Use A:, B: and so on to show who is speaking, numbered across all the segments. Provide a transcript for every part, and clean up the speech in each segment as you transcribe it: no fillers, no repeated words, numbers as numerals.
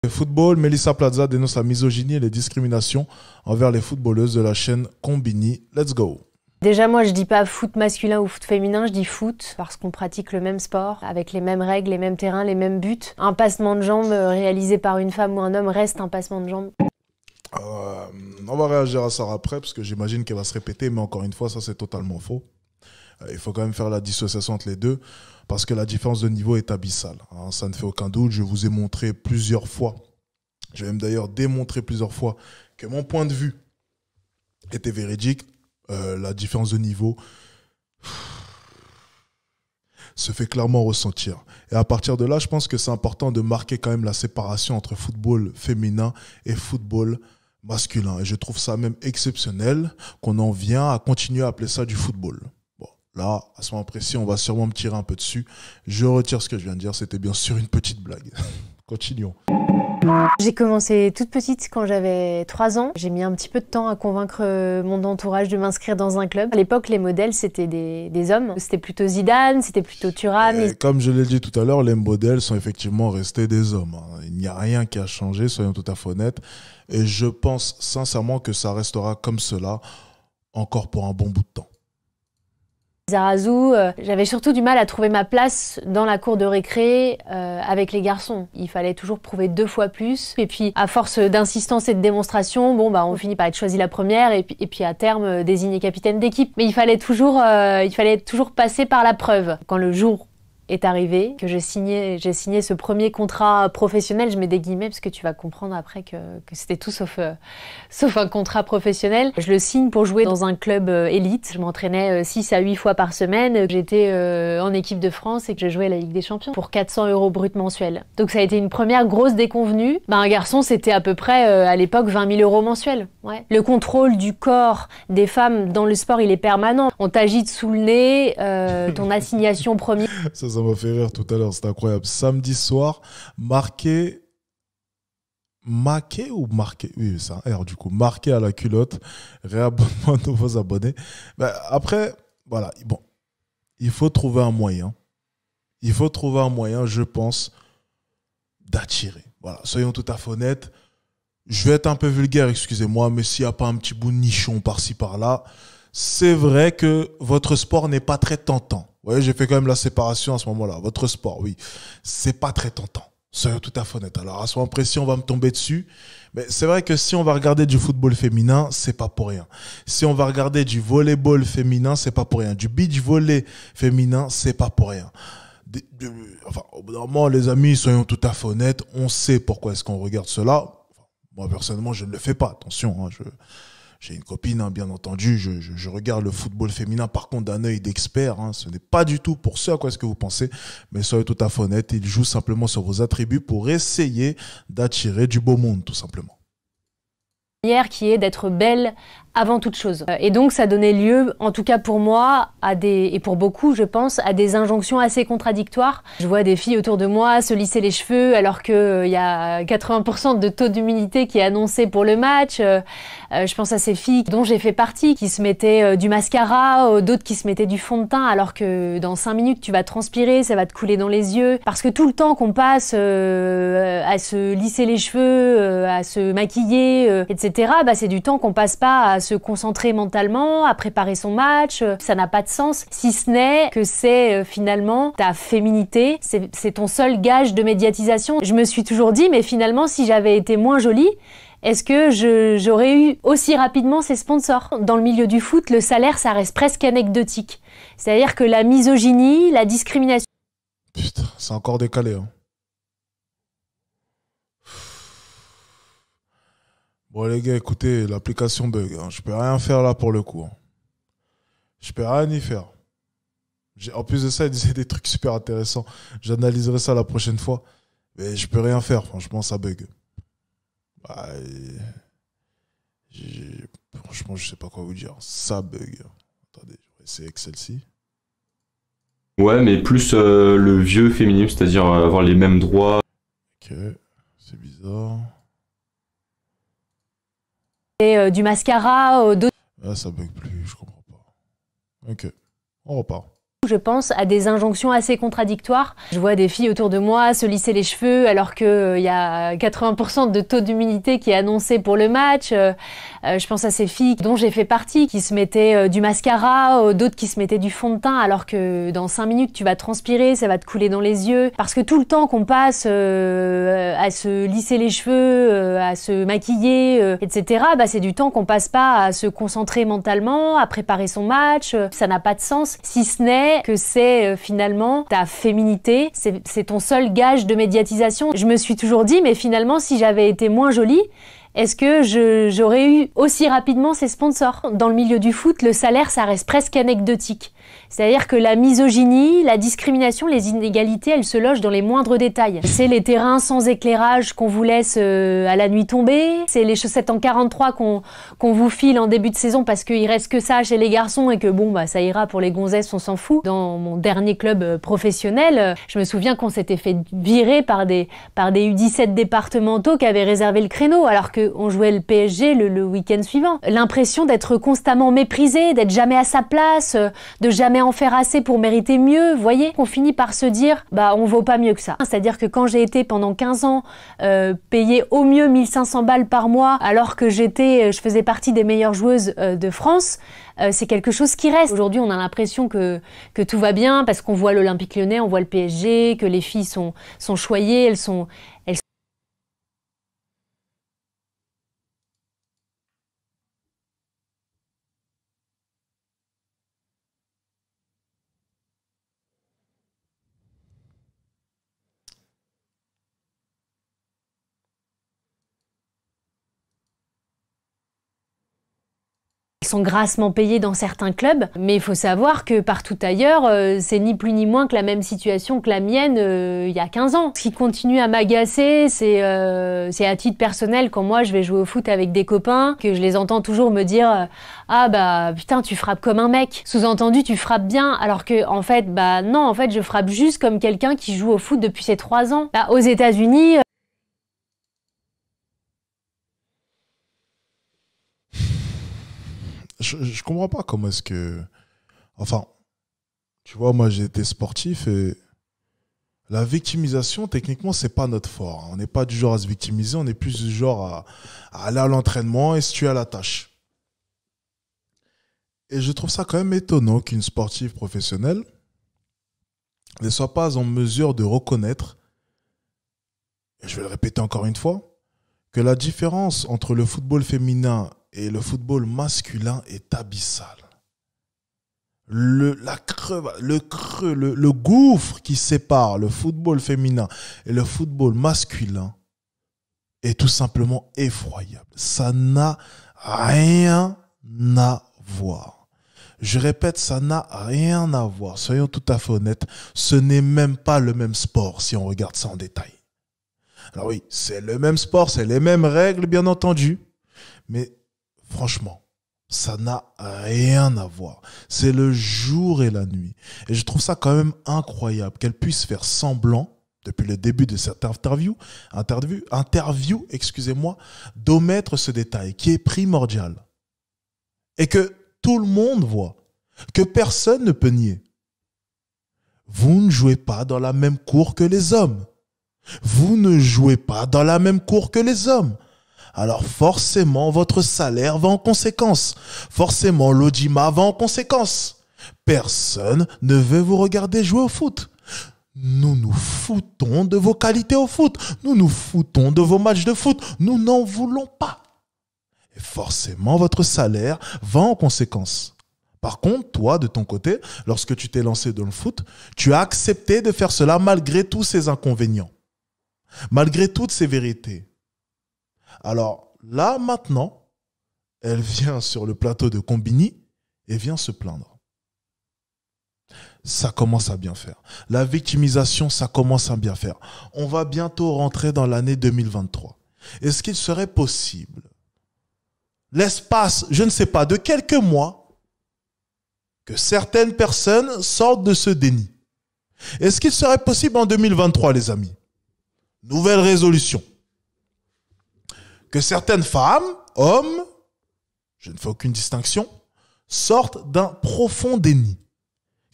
A: Football, Melissa Plaza dénonce la misogynie et les discriminations envers les footballeuses de la chaîne Combini. Let's go.
B: Déjà, moi, je dis pas foot masculin ou foot féminin, je dis foot parce qu'on pratique le même sport, avec les mêmes règles, les mêmes terrains, les mêmes buts. Un passement de jambes réalisé par une femme ou un homme reste un passement de jambes.
A: On va réagir à ça après parce que j'imagine qu'elle va se répéter, mais encore une fois, ça c'est totalement faux. Il faut quand même faire la dissociation entre les deux parce que la différence de niveau est abyssale. Hein, ça ne fait aucun doute. Je vous ai montré plusieurs fois, je vais même d'ailleurs démontrer plusieurs fois que mon point de vue était véridique. La différence de niveau se fait clairement ressentir. Et à partir de là, je pense que c'est important de marquer quand même la séparation entre football féminin et football masculin. Et je trouve ça même exceptionnel qu'on en vient à continuer à appeler ça du football. Bon, là, à ce moment précis, on va sûrement me tirer un peu dessus. Je retire ce que je viens de dire. C'était bien sûr une petite blague. Continuons.
B: J'ai commencé toute petite quand j'avais 3 ans. J'ai mis un petit peu de temps à convaincre mon entourage de m'inscrire dans un club. À l'époque, les modèles, c'était des hommes. C'était plutôt Zidane, c'était plutôt Thuram.
A: Comme je l'ai dit tout à l'heure, les modèles sont effectivement restés des hommes. Il n'y a rien qui a changé, soyons tout à fait honnêtes. Et je pense sincèrement que ça restera comme cela encore pour un bon bout de temps.
B: Zarazou, j'avais surtout du mal à trouver ma place dans la cour de récré avec les garçons. Il fallait toujours prouver 2 fois plus. Et puis, à force d'insistance et de démonstration, on finit par être choisi la première et puis à terme désigné capitaine d'équipe. Mais il fallait toujours passer par la preuve. Quand le jour est arrivé, que j'ai signé ce premier contrat professionnel, je mets des guillemets parce que tu vas comprendre après que c'était tout sauf un contrat professionnel. Je le signe pour jouer dans un club élite. Je m'entraînais 6 à 8 fois par semaine. J'étais en équipe de France et que je jouais à la Ligue des Champions pour 400 € brut mensuels. Donc ça a été une première grosse déconvenue. Un garçon, c'était à peu près à l'époque 20 000 € mensuels. Ouais. Le contrôle du corps des femmes dans le sport, il est permanent. On t'agite sous le nez, ton assignation première.
A: Ça m'a fait rire tout à l'heure, c'est incroyable. Samedi soir, marqué ou marqué? Oui, c'est un R du coup. Marqué à la culotte, réabonnement de nouveaux abonnés. Après, voilà, bon, il faut trouver un moyen. Il faut trouver un moyen, je pense, d'attirer. Voilà, soyons tout à fait honnêtes. Je vais être un peu vulgaire, excusez-moi, mais s'il n'y a pas un petit bout de nichon par-ci, par-là, c'est vrai que votre sport n'est pas très tentant. Vous voyez, j'ai fait quand même la séparation à ce moment-là. Votre sport, oui, c'est pas très tentant. Soyons tout à fait honnêtes. Alors, à ce moment précis, on va me tomber dessus. Mais c'est vrai que si on va regarder du football féminin, c'est pas pour rien. Si on va regarder du volleyball féminin, c'est pas pour rien. Du beach volley féminin, c'est pas pour rien. Enfin, au bout d'un moment, les amis, soyons tout à fait honnêtes, on sait pourquoi est-ce qu'on regarde cela. Enfin, moi, personnellement, je ne le fais pas. Attention, j'ai une copine, bien entendu, je regarde le football féminin, par contre, d'un œil d'expert. Ce n'est pas du tout pour ce à quoi est-ce que vous pensez, mais soyez tout à fait honnête, il joue simplement sur vos attributs pour essayer d'attirer du beau monde, tout simplement.
B: Qui est d'être belle avant toute chose. Et donc ça donnait lieu, en tout cas pour moi, et pour beaucoup je pense, à des injonctions assez contradictoires. Je vois des filles autour de moi se lisser les cheveux alors qu'il y a 80% de taux d'humidité qui est annoncé pour le match. Je pense à ces filles dont j'ai fait partie, qui se mettaient du mascara, d'autres qui se mettaient du fond de teint alors que dans 5 minutes tu vas transpirer, ça va te couler dans les yeux. Parce que tout le temps qu'on passe à se lisser les cheveux, à se maquiller, etc., c'est du temps qu'on passe pas à se concentrer mentalement, à préparer son match. Ça n'a pas de sens, si ce n'est que c'est finalement ta féminité, c'est ton seul gage de médiatisation. Je me suis toujours dit, mais finalement, si j'avais été moins jolie, est-ce que j'aurais eu aussi rapidement ces sponsors? Dans le milieu du foot, le salaire, ça reste presque anecdotique. C'est-à-dire que la misogynie, la discrimination...
A: Putain, c'est encore décalé, Bon les gars, écoutez, l'application bug. Je peux rien faire là pour le coup. Je peux rien y faire. En plus de ça, il disait des trucs super intéressants. J'analyserai ça la prochaine fois. Mais je peux rien faire, franchement, ça bug. Franchement, je sais pas quoi vous dire. Ça bug. Attendez, je vais essayer avec celle-ci.
C: Ouais, mais plus le vieux féminisme, c'est-à-dire avoir les mêmes droits.
A: Ok, c'est bizarre.
B: Et du mascara, d'autres...
A: Ah, ça bug plus, je comprends pas. Ok, on repart.
B: Je pense à des injonctions assez contradictoires. Je vois des filles autour de moi se lisser les cheveux alors qu'il y a 80% de taux d'humidité qui est annoncé pour le match. Je pense à ces filles dont j'ai fait partie qui se mettaient du mascara, d'autres qui se mettaient du fond de teint alors que dans 5 minutes tu vas transpirer, ça va te couler dans les yeux. Parce que tout le temps qu'on passe à se lisser les cheveux, à se maquiller, etc., c'est du temps qu'on passe pas à se concentrer mentalement, à préparer son match. Ça n'a pas de sens, si ce n'est que c'est finalement ta féminité, c'est ton seul gage de médiatisation. Je me suis toujours dit, mais finalement, si j'avais été moins jolie, est-ce que j'aurais eu aussi rapidement ces sponsors? Dans le milieu du foot, le salaire, ça reste presque anecdotique. C'est-à-dire que la misogynie, la discrimination, les inégalités, elles se logent dans les moindres détails. C'est les terrains sans éclairage qu'on vous laisse à la nuit tomber. C'est les chaussettes en 43 qu'on vous file en début de saison parce qu'il reste que ça chez les garçons et que ça ira pour les gonzesses, on s'en fout. Dans mon dernier club professionnel, je me souviens qu'on s'était fait virer par des U17 départementaux qui avaient réservé le créneau alors qu'on jouait le PSG le week-end suivant. L'impression d'être constamment méprisé, d'être jamais à sa place, de jamais en faire assez pour mériter mieux, vous voyez, on finit par se dire, on vaut pas mieux que ça. C'est-à-dire que quand j'ai été pendant 15 ans payée au mieux 1500 balles par mois, alors que je faisais partie des meilleures joueuses de France, c'est quelque chose qui reste. Aujourd'hui, on a l'impression que tout va bien parce qu'on voit l'Olympique Lyonnais, on voit le PSG, que les filles sont choyées, elles sont grassement payées dans certains clubs, mais il faut savoir que partout ailleurs, c'est ni plus ni moins que la même situation que la mienne il y a 15 ans. Ce qui continue à m'agacer, c'est à titre personnel, quand moi je vais jouer au foot avec des copains, que je les entends toujours me dire « Ah putain, tu frappes comme un mec ». Sous-entendu, tu frappes bien, alors que en fait, non, en fait, je frappe juste comme quelqu'un qui joue au foot depuis ses 3 ans. Aux États-Unis,
A: Je comprends pas comment est-ce que... Enfin, tu vois, moi j'ai été sportif et la victimisation, techniquement, c'est pas notre fort. On n'est pas du genre à se victimiser, on est plus du genre à aller à l'entraînement et se tuer à la tâche. Et je trouve ça quand même étonnant qu'une sportive professionnelle ne soit pas en mesure de reconnaître, et je vais le répéter encore une fois, que la différence entre le football féminin et le football masculin est abyssal. Le gouffre qui sépare le football féminin et le football masculin est tout simplement effroyable. Ça n'a rien à voir. Je répète, ça n'a rien à voir. Soyons tout à fait honnêtes, ce n'est même pas le même sport si on regarde ça en détail. Alors oui, c'est le même sport, c'est les mêmes règles, bien entendu, mais franchement, ça n'a rien à voir. C'est le jour et la nuit. Et je trouve ça quand même incroyable qu'elle puisse faire semblant, depuis le début de cette interview, d'omettre ce détail qui est primordial. Et que tout le monde voit, que personne ne peut nier. Vous ne jouez pas dans la même cour que les hommes. Vous ne jouez pas dans la même cour que les hommes. Alors forcément, votre salaire va en conséquence. Forcément, l'audimat va en conséquence. Personne ne veut vous regarder jouer au foot. Nous nous foutons de vos qualités au foot. Nous nous foutons de vos matchs de foot. Nous n'en voulons pas. Et forcément, votre salaire va en conséquence. Par contre, toi, de ton côté, lorsque tu t'es lancé dans le foot, tu as accepté de faire cela malgré tous ces inconvénients. Malgré toutes ces vérités. Alors là, maintenant, elle vient sur le plateau de Combini et vient se plaindre. Ça commence à bien faire. La victimisation, ça commence à bien faire. On va bientôt rentrer dans l'année 2023. Est-ce qu'il serait possible, l'espace, je ne sais pas, de quelques mois, que certaines personnes sortent de ce déni? Est-ce qu'il serait possible en 2023, les amis? Nouvelle résolution. Que certaines femmes, hommes, je ne fais aucune distinction, sortent d'un profond déni.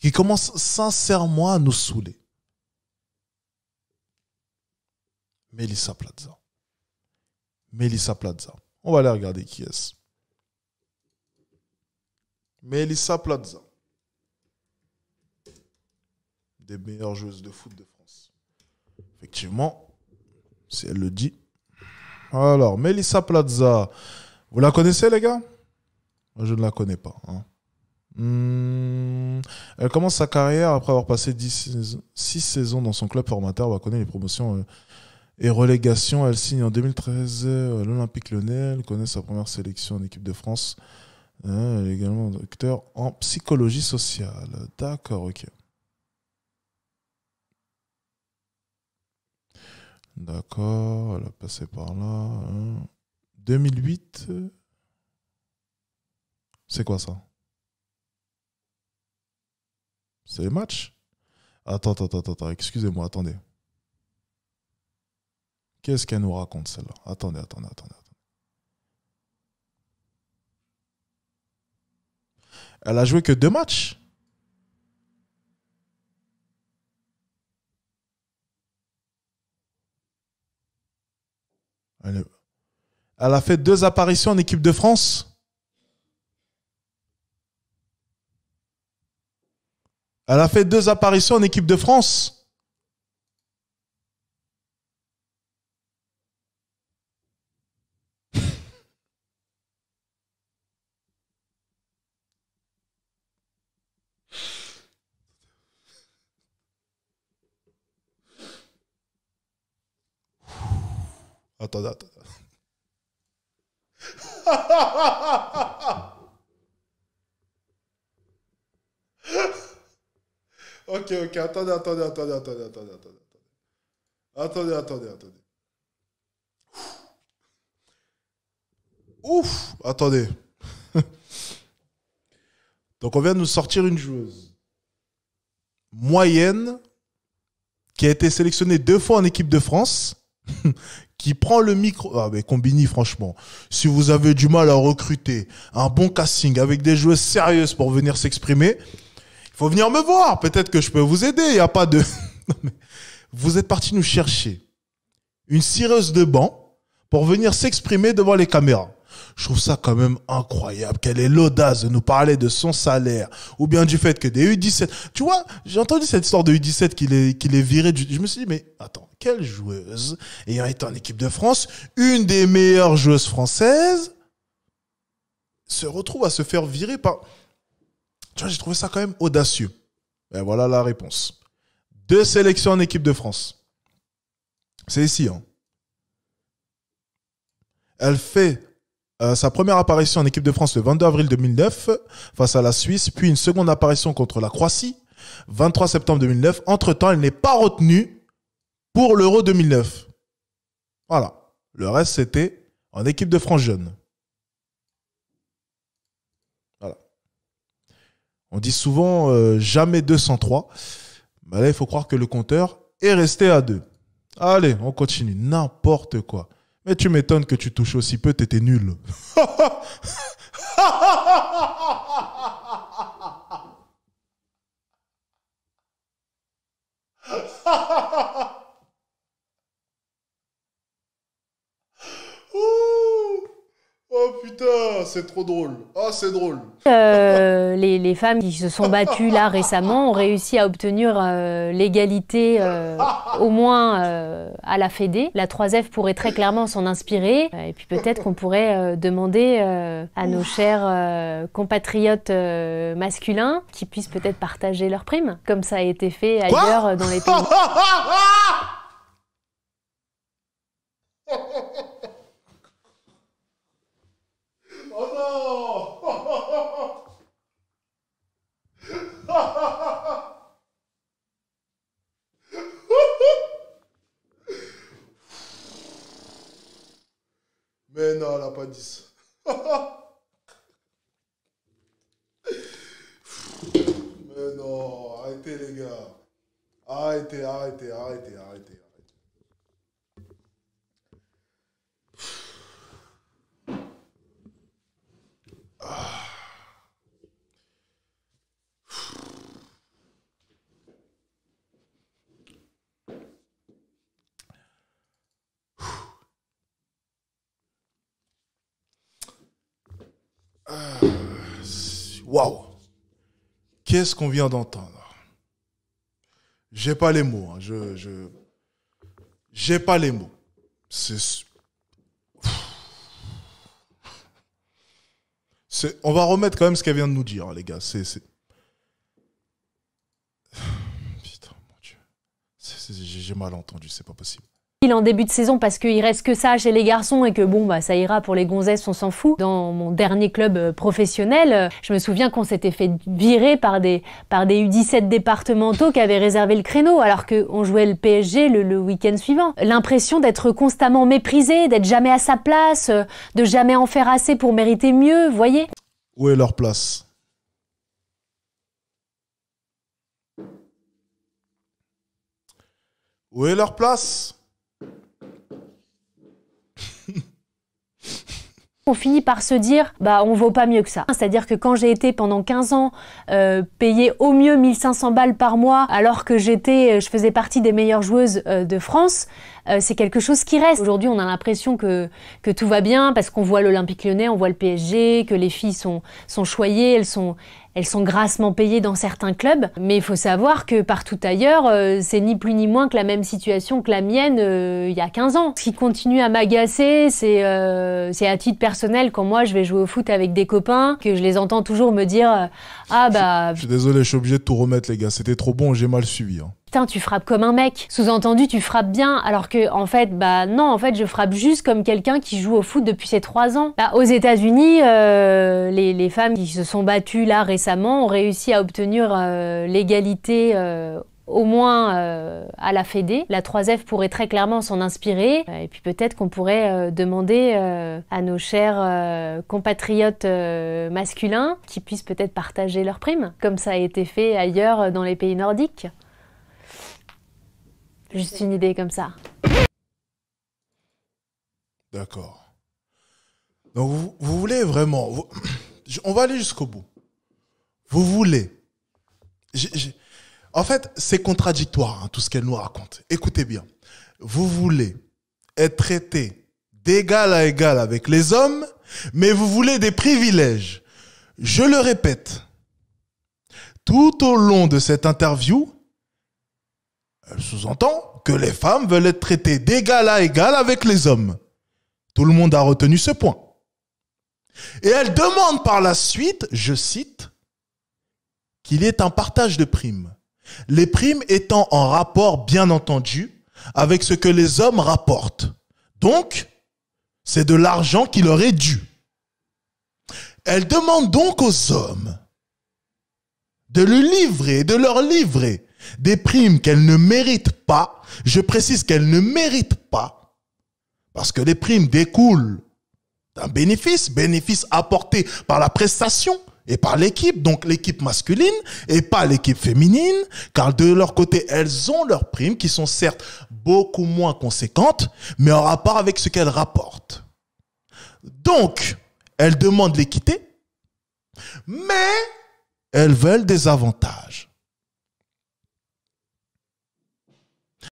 A: qui commence sincèrement à nous saouler. Melissa Plaza. Melissa Plaza. On va aller regarder qui est-ce. Melissa Plaza. Des meilleures joueuses de foot de France. Effectivement, si elle le dit. Alors, Melissa Plaza. Vous la connaissez, les gars? Moi, je ne la connais pas. Hein. Elle commence sa carrière après avoir passé 6 saisons dans son club formateur. On va connaître les promotions et relégations. Elle signe en 2013 à l'Olympique Lyonnais. Elle connaît sa première sélection en équipe de France. Elle est également docteur en psychologie sociale. D'accord, ok. D'accord, elle a passé par là. 2008. C'est quoi ça? C'est les matchs? Attends, excusez-moi, attendez. Qu'est-ce qu'elle nous raconte, celle-là? Attendez. Elle a joué que 2 matchs? Elle a fait 2 apparitions en équipe de France? Elle a fait 2 apparitions en équipe de France? Attendez. Ok, attendez. Ouf, attendez. Donc on vient de nous sortir une joueuse moyenne qui a été sélectionnée 2 fois en équipe de France, qui prend le micro. Ah mais Combini, franchement, si vous avez du mal à recruter un bon casting avec des joueuses sérieuses pour venir s'exprimer, il faut venir me voir. Peut-être que je peux vous aider. Il n'y a pas de... Non, mais vous êtes parti nous chercher une cireuse de banc pour venir s'exprimer devant les caméras. Je trouve ça quand même incroyable. Quelle est l'audace de nous parler de son salaire ou bien du fait que des U17... Tu vois, j'ai entendu cette histoire de U17 qu'il est viré. Je me suis dit, mais attends, quelle joueuse, ayant été en équipe de France, une des meilleures joueuses françaises, se retrouve à se faire virer par... Tu vois, j'ai trouvé ça quand même audacieux. Et voilà la réponse. 2 sélections en équipe de France. C'est ici. Hein. Elle fait sa première apparition en équipe de France le 22 avril 2009 face à la Suisse, puis une seconde apparition contre la Croatie, 23 septembre 2009. Entre-temps, elle n'est pas retenue pour l'Euro 2009. Voilà. Le reste, c'était en équipe de France jeune. Voilà. On dit souvent jamais 203. Mais là, il faut croire que le compteur est resté à 2. Allez, on continue. N'importe quoi. Mais tu m'étonnes que tu touches aussi peu, t'étais nul. Oh putain, c'est trop drôle. Ah, c'est drôle.
B: Les femmes qui se sont battues là récemment ont réussi à obtenir l'égalité au moins à la Fédé. La 3F pourrait très clairement s'en inspirer. Et puis peut-être qu'on pourrait demander à nos chers compatriotes masculins qu'ils puissent peut-être partager leurs primes, comme ça a été fait ailleurs dans les pays.
A: Oh non! Mais non, elle n'a pas dit ça. Mais non, arrêtez les gars. Arrêtez. Waouh. Qu'est-ce qu'on vient d'entendre? J'ai pas les mots. Hein. J'ai pas les mots. On va remettre quand même ce qu'elle vient de nous dire, hein, les gars. Putain, mon Dieu. J'ai mal entendu, c'est pas possible.
B: En début de saison parce qu'il reste que ça chez les garçons et que bon bah ça ira pour les gonzesses, on s'en fout. Dans mon dernier club professionnel, je me souviens qu'on s'était fait virer par des U17 départementaux qui avaient réservé le créneau alors qu'on jouait le PSG le week-end suivant. L'impression d'être constamment méprisé, d'être jamais à sa place, de jamais en faire assez pour mériter mieux, vous voyez?
A: Où est leur place? Où est leur place?
B: On finit par se dire, bah on vaut pas mieux que ça. C'est-à-dire que quand j'ai été pendant 15 ans payée au mieux 1500 balles par mois, alors que je faisais partie des meilleures joueuses de France, c'est quelque chose qui reste. Aujourd'hui, on a l'impression que tout va bien parce qu'on voit l'Olympique Lyonnais, on voit le PSG, que les filles sont choyées, elles sont grassement payées dans certains clubs. Mais il faut savoir que partout ailleurs, c'est ni plus ni moins que la même situation que la mienne il y a 15 ans. Ce qui continue à m'agacer, c'est à titre personnel, quand moi je vais jouer au foot avec des copains, que je les entends toujours me dire « Ah bah... »
A: Je suis désolé, je suis obligé de tout remettre, les gars. C'était trop bon, j'ai mal suivi. Hein.
B: Putain, tu frappes comme un mec. Sous-entendu, tu frappes bien, alors que, en fait, bah non, en fait, je frappe juste comme quelqu'un qui joue au foot depuis ses 3 ans. Là, aux États-Unis, les femmes qui se sont battues là récemment ont réussi à obtenir l'égalité au moins à la Fédé. La 3F pourrait très clairement s'en inspirer. Et puis peut-être qu'on pourrait demander à nos chers compatriotes masculins qu'ils puissent peut-être partager leurs primes, comme ça a été fait ailleurs dans les pays nordiques. Juste une idée comme ça.
A: D'accord. Donc vous voulez vraiment... on va aller jusqu'au bout. Vous voulez... En fait, c'est contradictoire, hein, tout ce qu'elle nous raconte. Écoutez bien. Vous voulez être traité d'égal à égal avec les hommes, mais vous voulez des privilèges. Je le répète. Tout au long de cette interview, elle sous-entend que les femmes veulent être traitées d'égal à égal avec les hommes. Tout le monde a retenu ce point. Et elle demande par la suite, je cite, qu'il y ait un partage de primes. Les primes étant en rapport, bien entendu, avec ce que les hommes rapportent. Donc, c'est de l'argent qui leur est dû. Elle demande donc aux hommes de leur livrer des primes qu'elles ne méritent pas. Je précise qu'elles ne méritent pas, parce que les primes découlent d'un bénéfice apporté par la prestation et par l'équipe, donc l'équipe masculine et pas l'équipe féminine, car de leur côté, elles ont leurs primes qui sont certes beaucoup moins conséquentes, mais en rapport avec ce qu'elles rapportent. Donc, elles demandent l'équité, mais elles veulent des avantages.